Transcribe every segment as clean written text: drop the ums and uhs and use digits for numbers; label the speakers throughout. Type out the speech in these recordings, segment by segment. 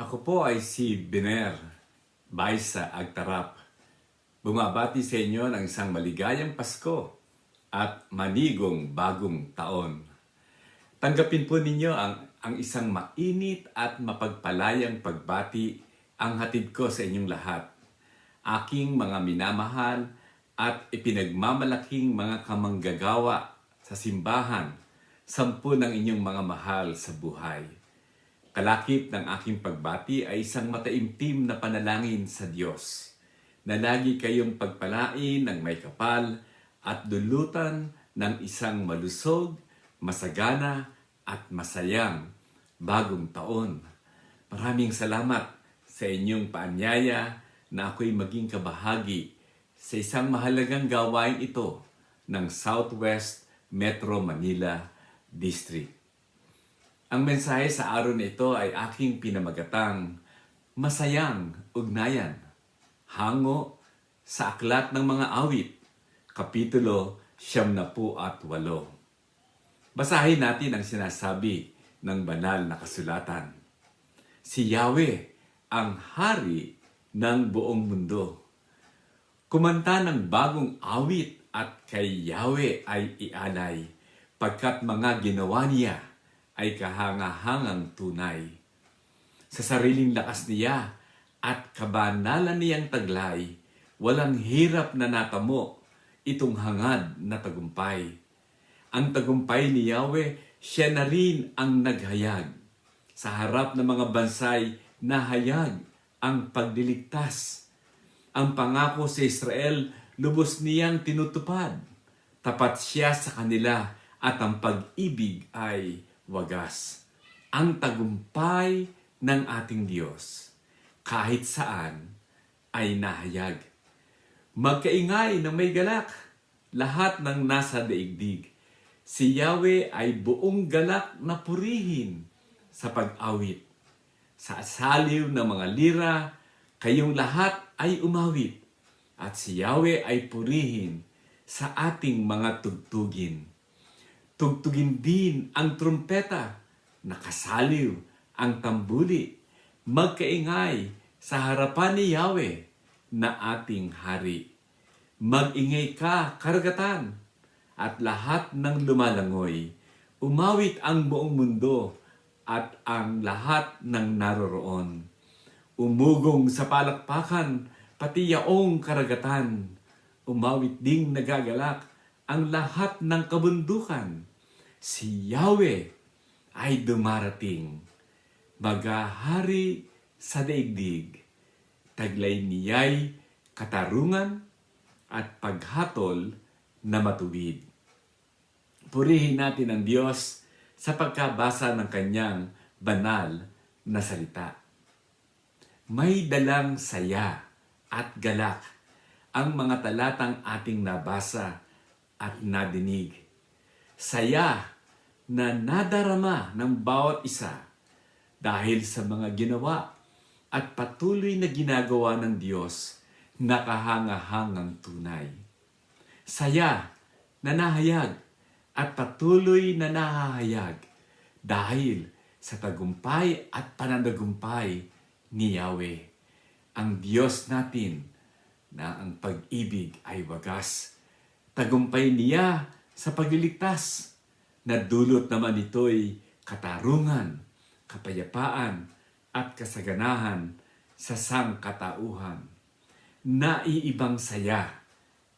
Speaker 1: Ako po ay si Biner Baisa Agtarap. Bumabati sa inyo ng isang maligayang Pasko at manigong bagong taon. Tanggapin po ninyo ang isang mainit at mapagpalayang pagbati ang hatid ko sa inyong lahat. Aking mga minamahal at ipinagmamalaking mga kamanggagawa sa simbahan, 10 ng inyong mga mahal sa buhay. Kalakip ng aking pagbati ay isang mataimtim na panalangin sa Diyos, na lagi kayong pagpalain ng may kapal at dulutan ng isang malusog, masagana at masayang bagong taon. Maraming salamat sa inyong paanyaya na ako'y maging kabahagi sa isang mahalagang gawain ito ng Southwest Metro Manila District. Ang mensahe sa araw na ito ay aking pinamagatang Masayang Ugnayan, hango sa Aklat ng Mga Awit, Kapitulo 78. Basahin natin ang sinasabi ng banal na kasulatan. Si Yahweh ang hari ng buong mundo. Kumanta ng bagong awit at kay Yahweh ay ialay, pagkat mga ginawa niya ay kahangahangang tunay. Sa sariling lakas niya at kabanalan niyang taglay, walang hirap na natamo itong hangad na tagumpay. Ang tagumpay ni Yahweh, siya na rin ang naghayag. Sa harap ng mga bansay, nahayag ang pagliligtas. Ang pangako sa Israel, lubos niyang tinutupad. Tapat siya sa kanila at ang pag-ibig ay wagas. Ang tagumpay ng ating Diyos, kahit saan, ay nahayag. Magkaingay ng may galak, lahat ng nasa daigdig. Si Yahweh ay buong galak na purihin sa pag-awit. Sa saliw ng mga lira, kayong lahat ay umawit. At si Yahweh ay purihin sa ating mga tugtugin. Tugtugin din ang trumpeta, nakasaliw ang tambuli, magkaingay sa harapan ni Yahweh na ating hari. Mag-ingay ka, karagatan, at lahat ng lumalangoy. Umawit ang buong mundo at ang lahat ng naroroon. Umugong sa palakpakan, pati yaong karagatan. Umawit ding nagagalak ang lahat ng kabundukan. Si Yahweh ay dumarating, maghahari sa daigdig. Taglay niya'y katarungan at paghatol na matuwid. Purihin natin ang Diyos sa pagkabasa ng kanyang banal na salita. May dalang saya at galak ang mga talatang ating nabasa at nadinig. Saya na nadarama ng bawat isa dahil sa mga ginawa at patuloy na ginagawa ng Diyos na kahangahangang tunay. Saya na nahayag at patuloy na nahahayag dahil sa tagumpay at pananagumpay ni Yahweh, ang Diyos natin na ang pag-ibig ay wagas. Tagumpay niya sa pagliligtas, na dulot naman ito'y katarungan, kapayapaan, at kasaganahan sa sangkatauhan. Naiibang saya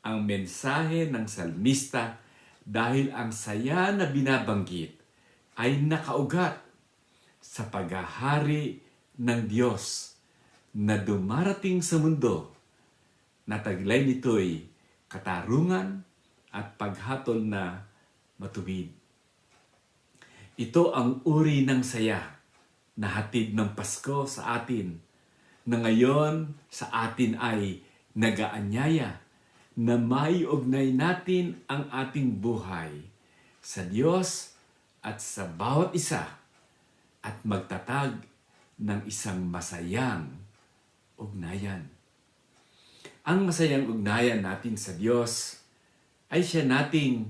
Speaker 1: ang mensahe ng salmista dahil ang saya na binabanggit ay nakaugat sa paghahari ng Diyos na dumarating sa mundo, na taglay nito'y katarungan at paghatol na matuwid. Ito ang uri ng saya na hatid ng Pasko sa atin, na ngayon sa atin ay nagaanyaya na maiugnay natin ang ating buhay sa Diyos at sa bawat isa at magtatag ng isang masayang ugnayan. Ang masayang ugnayan natin sa Diyos ay siya nating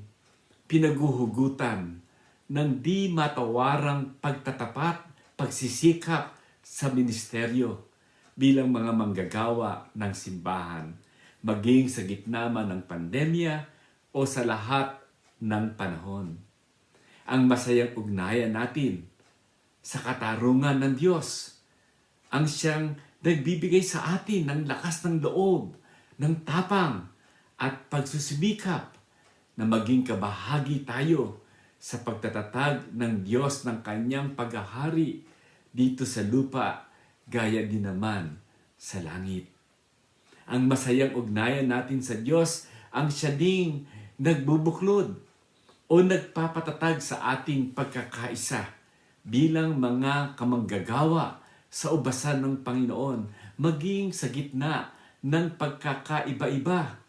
Speaker 1: pinaguhugutan ng di matawarang pagtatapat, pagsisikap sa ministeryo bilang mga manggagawa ng simbahan, maging sa gitna man ng pandemya o sa lahat ng panahon. Ang masayang ugnayan natin sa katarungan ng Diyos, ang siyang nagbibigay sa atin ng lakas ng loob, ng tapang at pagsusumikap na maging kabahagi tayo sa pagtatatag ng Diyos ng kanyang paghahari dito sa lupa, gaya din naman sa langit. Ang masayang ugnayan natin sa Diyos ang siya ding nagbubuklod o nagpapatatag sa ating pagkakaisa bilang mga kamanggagawa sa ubasan ng Panginoon, maging sa gitna ng pagkakaiba-iba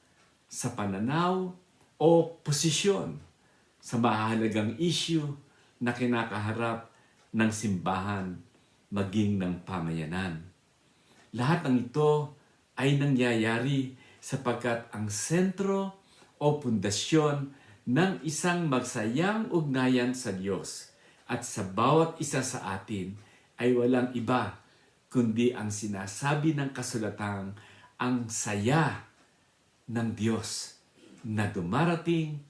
Speaker 1: sa pananaw o posisyon sa mahalagang issue na kinakaharap ng simbahan maging ng pamayanan. Lahat ng ito ay nangyayari sapagkat ang sentro o pundasyon ng isang magsayang ugnayan sa Diyos at sa bawat isa sa atin ay walang iba kundi ang sinasabi ng kasulatang ang saya ng Diyos na dumarating,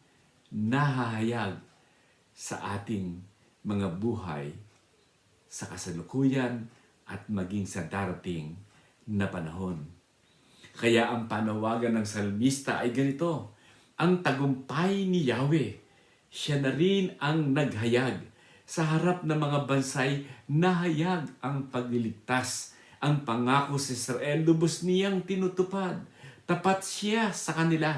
Speaker 1: nahahayag sa ating mga buhay sa kasalukuyan at maging sa darating na panahon. Kaya ang panawagan ng salmista ay ganito, ang tagumpay ni Yahweh, siya na rin ang naghayag. Sa harap ng mga bansay, nahayag ang pagliligtas. Ang pangako sa Israel, lubos niyang tinutupad. Tapat siya sa kanila.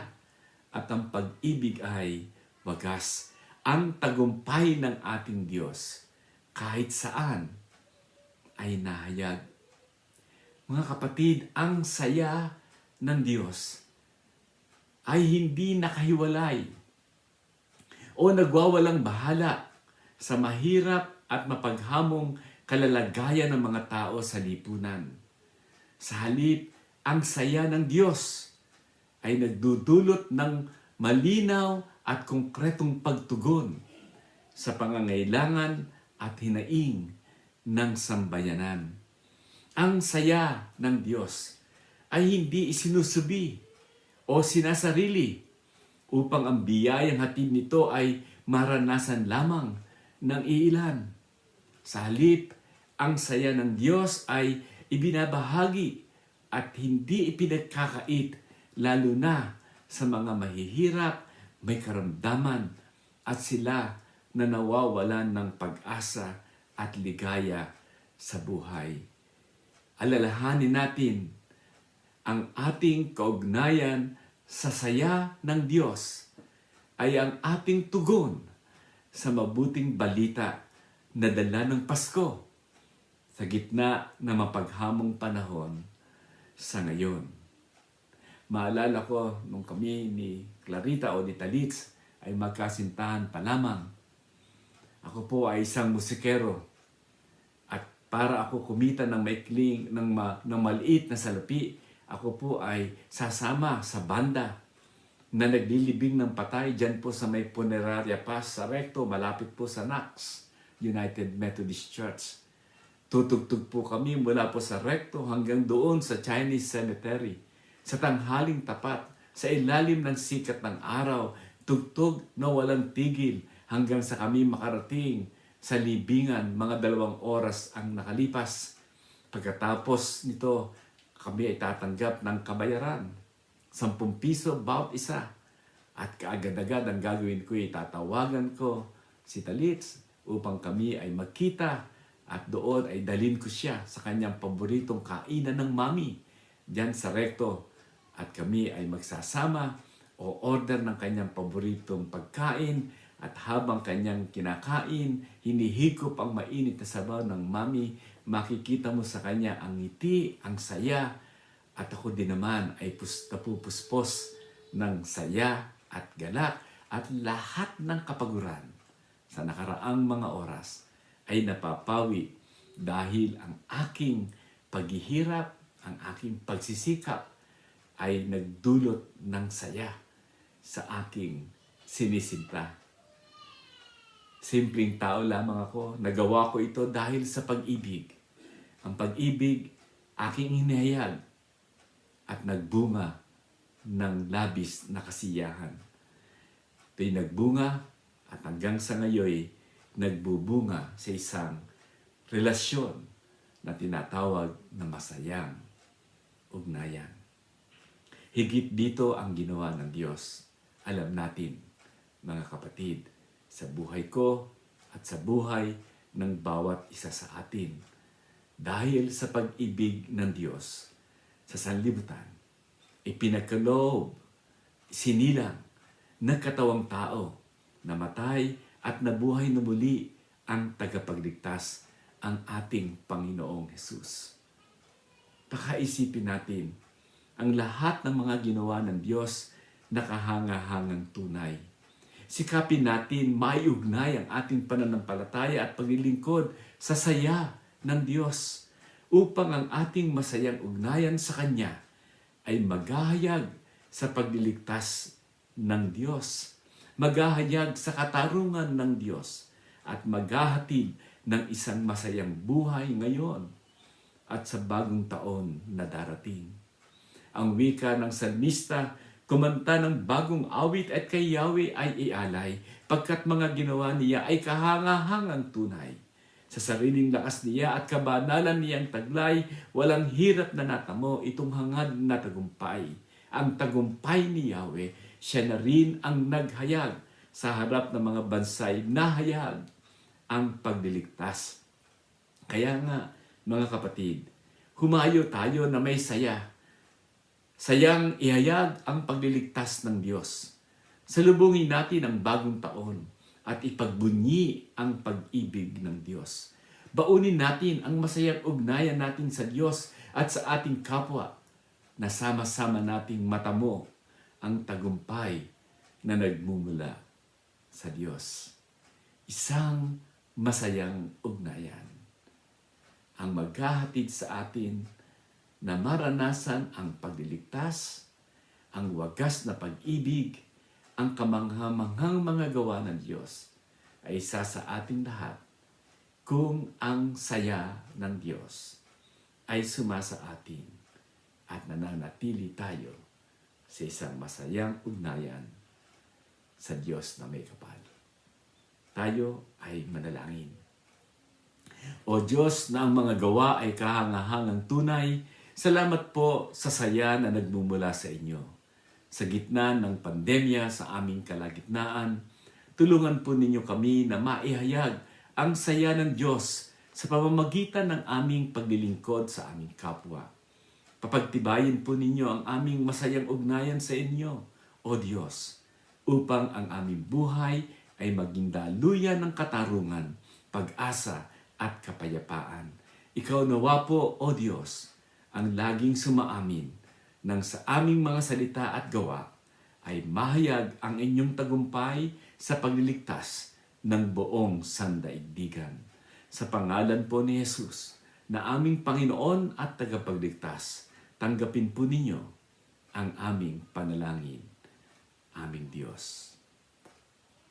Speaker 1: At ang pag-ibig ay wagas. Ang tagumpay ng ating Diyos, kahit saan, ay nahayag. Mga kapatid, ang saya ng Diyos ay hindi nakahiwalay o nagwawalang bahala sa mahirap at mapaghamong kalalagayan ng mga tao sa lipunan. Sa halip, ang saya ng Diyos ay nagdudulot ng malinaw at konkretong pagtugon sa pangangailangan at hinaing ng sambayanan. Ang saya ng Diyos ay hindi isinusubi o sinasarili upang ang biyayang hatid nito ay maranasan lamang ng iilan. Sa halip, ang saya ng Diyos ay ibinabahagi at hindi ipinagkakait lalo na sa mga mahihirap, may karamdaman at sila na nawawalan ng pag-asa at ligaya sa buhay. Alalahanin natin ang ating kaugnayan sa saya ng Diyos ay ang ating tugon sa mabuting balita na dala ng Pasko sa gitna ng mapaghamong panahon sa ngayon. Maalala ko nung kami ni Clarita o ni Talitz ay magkasintahan pa lamang. Ako po ay isang musikero at para ako kumita ng maikling, ng maliit na salapi, ako po ay sasama sa banda na naglilibing ng patay dyan po sa may Funeraria Pass sa Recto, malapit po sa Knox, United Methodist Church. Tutugtog po kami mula po sa Recto hanggang doon sa Chinese Cemetery. Sa tanghaling tapat, sa ilalim ng sikat ng araw, tugtog na walang tigil hanggang sa kami makarating sa libingan. Mga 2 oras ang nakalipas. Pagkatapos nito, kami ay tatanggap ng kabayaran. 10 piso bawat isa. At kaagad-agad ang gagawin ko ay tatawagan ko si Talitz upang kami ay magkita at doon ay dalhin ko siya sa kanyang paboritong kainan ng mami diyan sa Recto. At kami ay magsasama o order ng kanyang paboritong pagkain at habang kanyang kinakain, hinihigop ang mainit na sabaw ng mami, makikita mo sa kanya ang ngiti, ang saya, at ako din naman ay napupuspos ng saya at galak at lahat ng kapaguran sa nakaraang mga oras ay napapawi dahil ang aking paghihirap, ang aking pagsisikap ay nagdulot ng saya sa aking sinisinta. Simpleng tao lamang ako, nagawa ko ito dahil sa pag-ibig Ang pag-ibig aking hinihayag at nagbunga ng labis na kasiyahan. Ito'y nagbunga at hanggang sa ngayon nagbubunga sa isang relasyon na tinatawag na masayang ugnayan. Higit dito ang ginawa ng Diyos. Alam natin, mga kapatid, sa buhay ko at sa buhay ng bawat isa sa atin. Dahil sa pag-ibig ng Diyos sa sanlibutan, ipinagkaloob, sinilang, nagkatawang tao, namatay at nabuhay na muli ang tagapagligtas, ang ating Panginoong Hesus. Pakaisipin natin, ang lahat ng mga ginawa ng Diyos nakahanga-hangang tunay. Sikapin natin maiugnay ang ating pananampalataya at paglilingkod sa saya ng Diyos upang ang ating masayang ugnayan sa Kanya ay maghahayag sa pagliligtas ng Diyos, maghahayag sa katarungan ng Diyos at maghahatid ng isang masayang buhay ngayon at sa bagong taon na darating. Ang wika ng salmista, kumanta ng bagong awit at kay Yahweh ay ialay, pagkat mga ginawa niya ay kahangahangang tunay. Sa sariling lakas niya at kabanalan niyang taglay, walang hirap na natamo itong hangad na tagumpay. Ang tagumpay ni Yahweh, siya na rin ang naghayag sa harap ng mga bansay, nahayag ang pagliligtas. Kaya nga, mga kapatid, humayo tayo na may saya. Sayang ihayag ang pagliligtas ng Diyos. Salubungin natin ang bagong taon at ipagbunyi ang pag-ibig ng Diyos. Baunin natin ang masayang ugnayan natin sa Diyos at sa ating kapwa na sama-sama nating matamo ang tagumpay na nagmumula sa Diyos. Isang masayang ugnayan ang maghahatid sa atin na maranasan ang pagliligtas, ang wagas na pag-ibig, ang kamanghamanghang mga gawa ng Diyos ay isa sa ating lahat kung ang saya ng Diyos ay sumasa atin at nananatili tayo sa isang masayang ugnayan sa Diyos na may kapal. Tayo ay manalangin. O Diyos na ang mga gawa ay kahangahangang tunay, salamat po sa saya na nagmumula sa inyo. Sa gitna ng pandemya sa aming kalagitnaan, tulungan po ninyo kami na maihayag ang saya ng Diyos sa pamamagitan ng aming paglilingkod sa aming kapwa. Papagtibayin po ninyo ang aming masayang ugnayan sa inyo, O Diyos, upang ang aming buhay ay maging daluyan ng katarungan, pag-asa at kapayapaan. Ikaw nawa po, O Diyos, ang laging sumaamin nang sa aming mga salita at gawa ay mahayag ang inyong tagumpay sa pagliligtas ng buong sandaigdigan. Sa pangalan po ni Jesus na aming Panginoon at tagapagligtas, tanggapin po ninyo ang aming panalangin. Aming Diyos.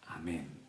Speaker 1: Amen.